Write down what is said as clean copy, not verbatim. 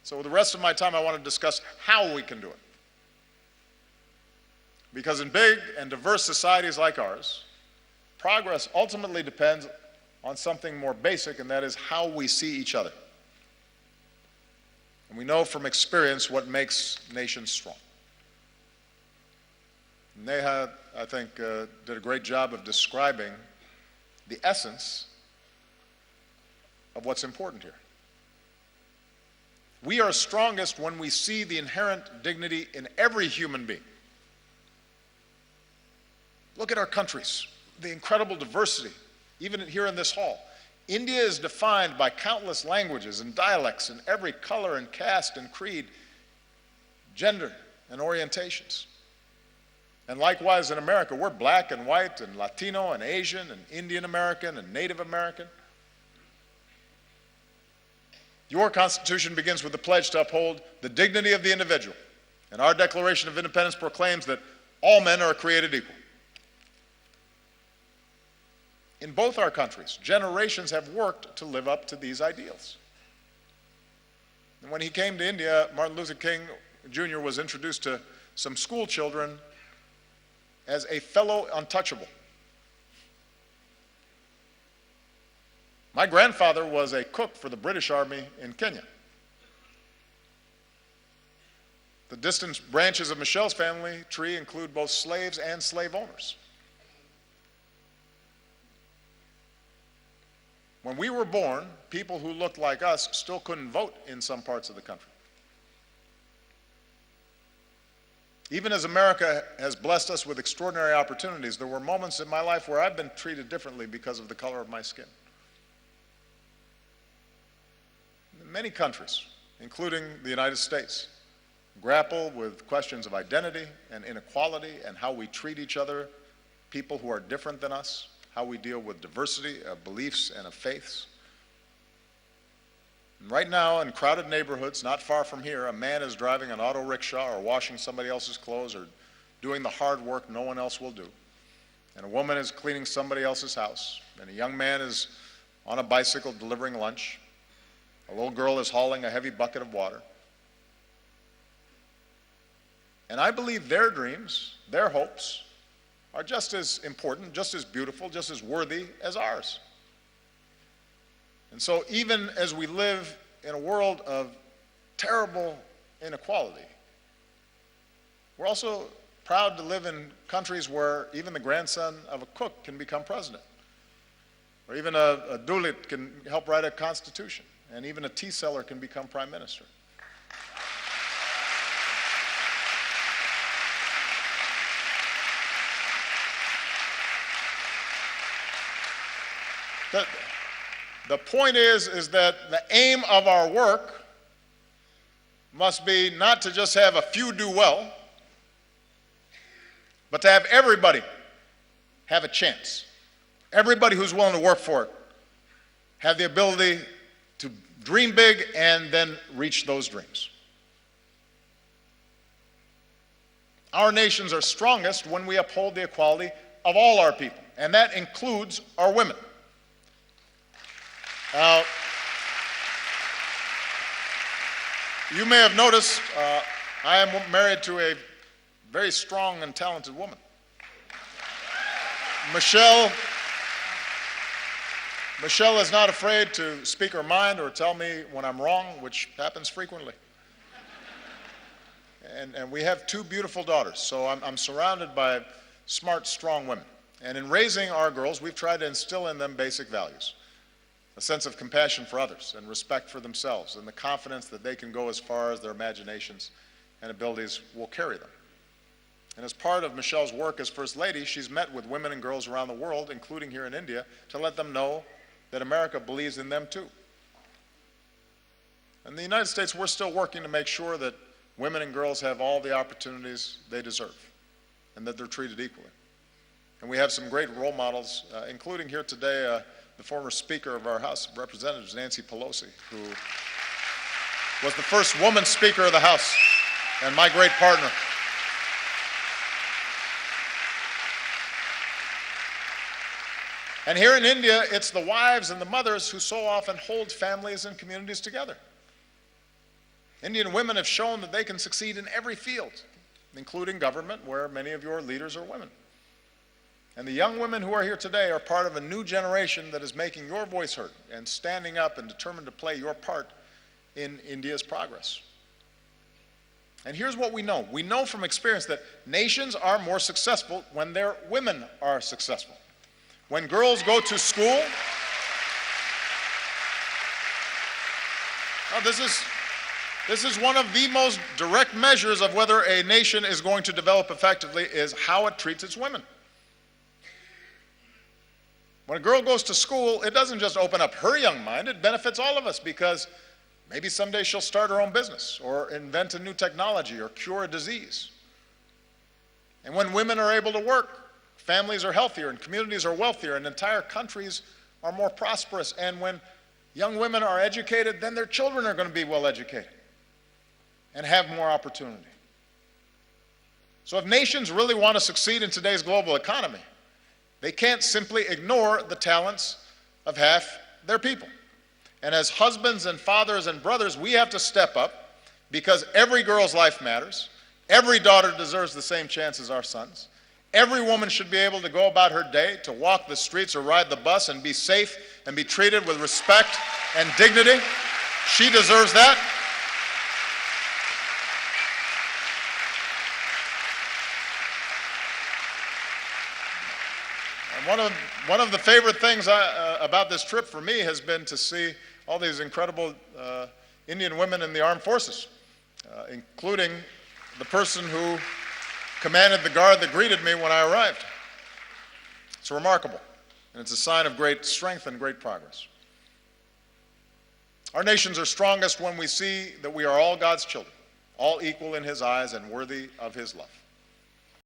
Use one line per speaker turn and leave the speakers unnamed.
So with the rest of my time, I want to discuss how we can do it. Because in big and diverse societies like ours, progress ultimately depends on something more basic, and that is how we see each other. And we know from experience what makes nations strong. Neha, I think, did a great job of describing the essence of what's important here. We are strongest when we see the inherent dignity in every human being. Look at our countries, the incredible diversity, even here in this hall. India is defined by countless languages and dialects in every color and caste and creed, gender and orientations. And likewise in America, we're black and white and Latino and Asian and Indian American and Native American. Your Constitution begins with the pledge to uphold the dignity of the individual. And our Declaration of Independence proclaims that all men are created equal. In both our countries, generations have worked to live up to these ideals. And when he came to India, Martin Luther King Jr. was introduced to some school children as a fellow untouchable. My grandfather was a cook for the British Army in Kenya. The distant branches of Michelle's family tree include both slaves and slave owners. When we were born, people who looked like us still couldn't vote in some parts of the country. Even as America has blessed us with extraordinary opportunities, there were moments in my life where I've been treated differently because of the color of my skin. Many countries, including the United States, grapple with questions of identity and inequality and how we treat each other, people who are different than us, how we deal with diversity of beliefs and of faiths. And right now, in crowded neighborhoods not far from here, a man is driving an auto rickshaw or washing somebody else's clothes or doing the hard work no one else will do. And a woman is cleaning somebody else's house. And a young man is on a bicycle delivering lunch. A little girl is hauling a heavy bucket of water. And I believe their dreams, their hopes, are just as important, just as beautiful, just as worthy as ours. And so even as we live in a world of terrible inequality, we're also proud to live in countries where even the grandson of a cook can become president, or even a Dalit can help write a constitution, and even a tea seller can become prime minister. The point is that the aim of our work must be not to just have a few do well, but to have everybody have a chance. Everybody who's willing to work for it have the ability to dream big and then reach those dreams. Our nations are strongest when we uphold the equality of all our people, and that includes our women. You may have noticed I am married to a very strong and talented woman. Michelle is not afraid to speak her mind or tell me when I'm wrong, which happens frequently. And we have two beautiful daughters, so I'm surrounded by smart, strong women. And in raising our girls, we've tried to instill in them basic values. A sense of compassion for others and respect for themselves and the confidence that they can go as far as their imaginations and abilities will carry them. And as part of Michelle's work as First Lady, she's met with women and girls around the world, including here in India, to let them know that America believes in them too. In the United States, we're still working to make sure that women and girls have all the opportunities they deserve and that they're treated equally. And we have some great role models, including here today, the former Speaker of our House of Representatives, Nancy Pelosi, who was the first woman Speaker of the House and my great partner. And here in India, it's the wives and the mothers who so often hold families and communities together. Indian women have shown that they can succeed in every field, including government, where many of your leaders are women. And the young women who are here today are part of a new generation that is making your voice heard and standing up and determined to play your part in India's progress. And here's what we know. We know from experience that nations are more successful when their women are successful. When girls go to school, this is one of the most direct measures of whether a nation is going to develop effectively is how it treats its women. When a girl goes to school, it doesn't just open up her young mind, it benefits all of us because maybe someday she'll start her own business or invent a new technology or cure a disease. And when women are able to work, families are healthier and communities are wealthier and entire countries are more prosperous. And when young women are educated, then their children are going to be well educated and have more opportunity. So if nations really want to succeed in today's global economy, they can't simply ignore the talents of half their people. And as husbands and fathers and brothers, we have to step up because every girl's life matters. Every daughter deserves the same chance as our sons. Every woman should be able to go about her day, to walk the streets or ride the bus and be safe and be treated with respect and dignity. She deserves that. And one of the favorite things about this trip for me has been to see all these incredible Indian women in the armed forces, including the person who commanded the guard that greeted me when I arrived. It's remarkable, and it's a sign of great strength and great progress. Our nations are strongest when we see that we are all God's children, all equal in His eyes and worthy of His love.